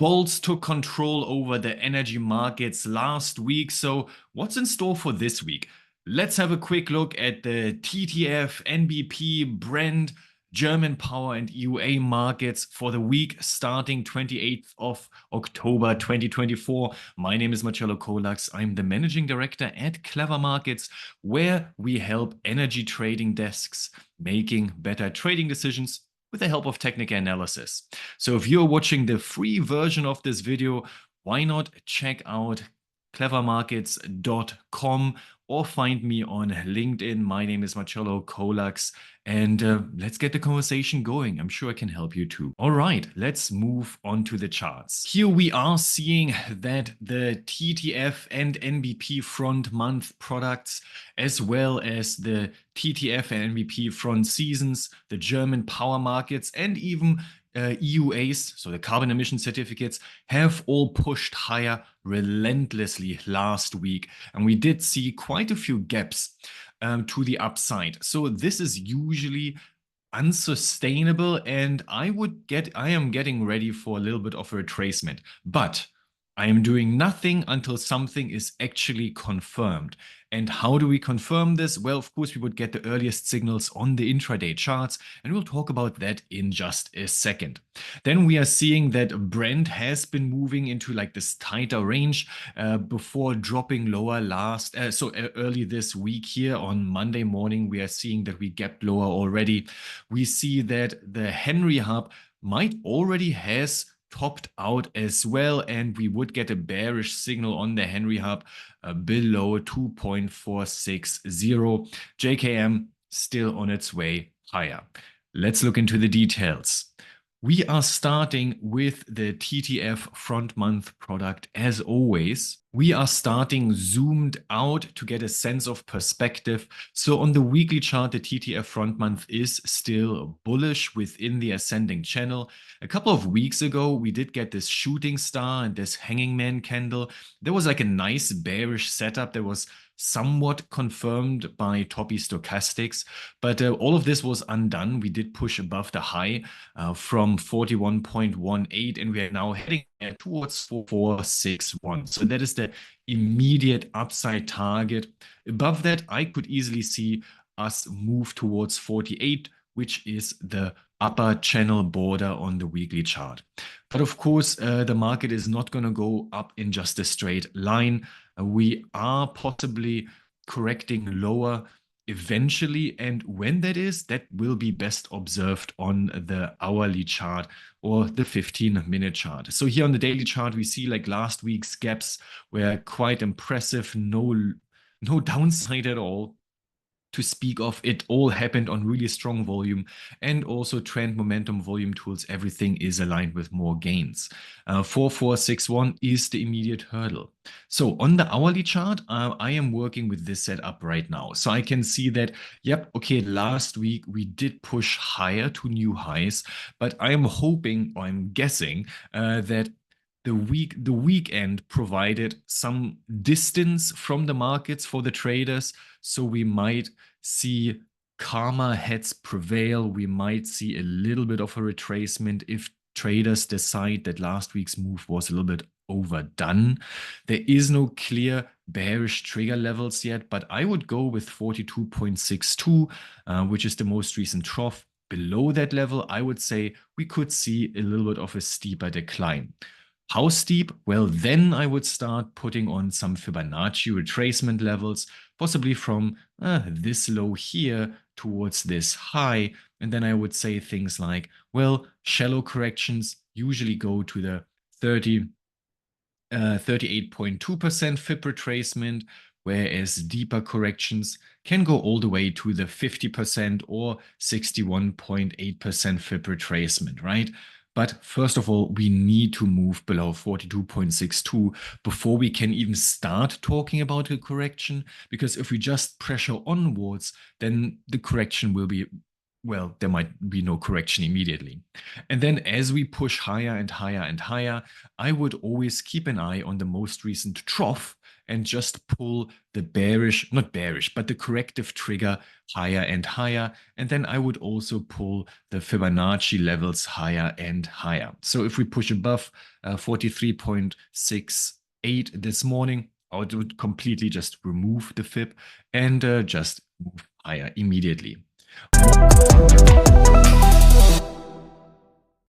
Bulls took control over the energy markets last week. So, what's in store for this week? Let's have a quick look at the TTF, NBP, Brent, German power, and EUA markets for the week starting 28th of October 2024. My name is Marcello Kolax. I'm the managing director at Clever Markets, where we help energy trading desks making better trading decisions with the help of technical analysis. So if you're watching the free version of this video, why not check out clevermarkets.com or find me on LinkedIn. My name is Marcello Kolax, and let's get the conversation going. I'm sure I can help you too. All right, let's move on to the charts. Here we are seeing that the TTF and NBP front month products, as well as the TTF and NBP front seasons, the German power markets, and even EUAs, so the carbon emission certificates, have all pushed higher relentlessly last week. And we did see quite a few gaps to the upside. So this is usually unsustainable, and I am getting ready for a little bit of a retracement. But I am doing nothing until something is actually confirmed. And how do we confirm this? Well, of course, we would get the earliest signals on the intraday charts, and we'll talk about that in just a second. Then we are seeing that Brent has been moving into like this tighter range before dropping lower early this week. Here on Monday morning, we are seeing that we gapped lower already. We see that the Henry Hub might already has topped out as well, and we would get a bearish signal on the Henry Hub below 2.460. JKM still on its way higher. Let's look into the details. We are starting with the TTF front month product as always. We are starting zoomed out to get a sense of perspective. So on the weekly chart, the TTF front month is still bullish within the ascending channel. A couple of weeks ago, we did get this shooting star and this hanging man candle. There was like a nice bearish setup that was somewhat confirmed by Toppy Stochastics, but all of this was undone. We did push above the high from 41.18, and we are now heading towards 4461. So that is the immediate upside target. Above that, I could easily see us move towards 48, which is the upper channel border on the weekly chart. But of course, the market is not going to go up in just a straight line. We are possibly correcting lower eventually, and when that is, that will be best observed on the hourly chart or the 15-minute chart. So here on the daily chart, we see like last week's gaps were quite impressive, no downside at all to speak of. It all happened on really strong volume, and also trend momentum volume tools, everything is aligned with more gains. 4461 is the immediate hurdle. So on the hourly chart, I am working with this setup right now. So I can see that, yep, okay, last week we did push higher to new highs, but I am hoping, or I'm guessing that the weekend provided some distance from the markets for the traders. So we might see calmer heads prevail. We might see a little bit of a retracement if traders decide that last week's move was a little bit overdone. There is no clear bearish trigger levels yet, but I would go with 42.62, which is the most recent trough. Below that level, I would say we could see a little bit of a steeper decline. How steep? Well, then I would start putting on some Fibonacci retracement levels, possibly from this low here towards this high. And then I would say things like, well, shallow corrections usually go to the 38.2% Fib retracement, whereas deeper corrections can go all the way to the 50% or 61.8% Fib retracement, right? But first of all, we need to move below 42.62 before we can even start talking about a correction. Because if we just pressure onwards, then the correction will be, well, there might be no correction immediately. And then as we push higher and higher and higher, I would always keep an eye on the most recent trough and just pull the bearish, not bearish, but the corrective trigger higher and higher. And then I would also pull the Fibonacci levels higher and higher. So if we push above 43.68 this morning, I would completely just remove the fib and just move higher immediately.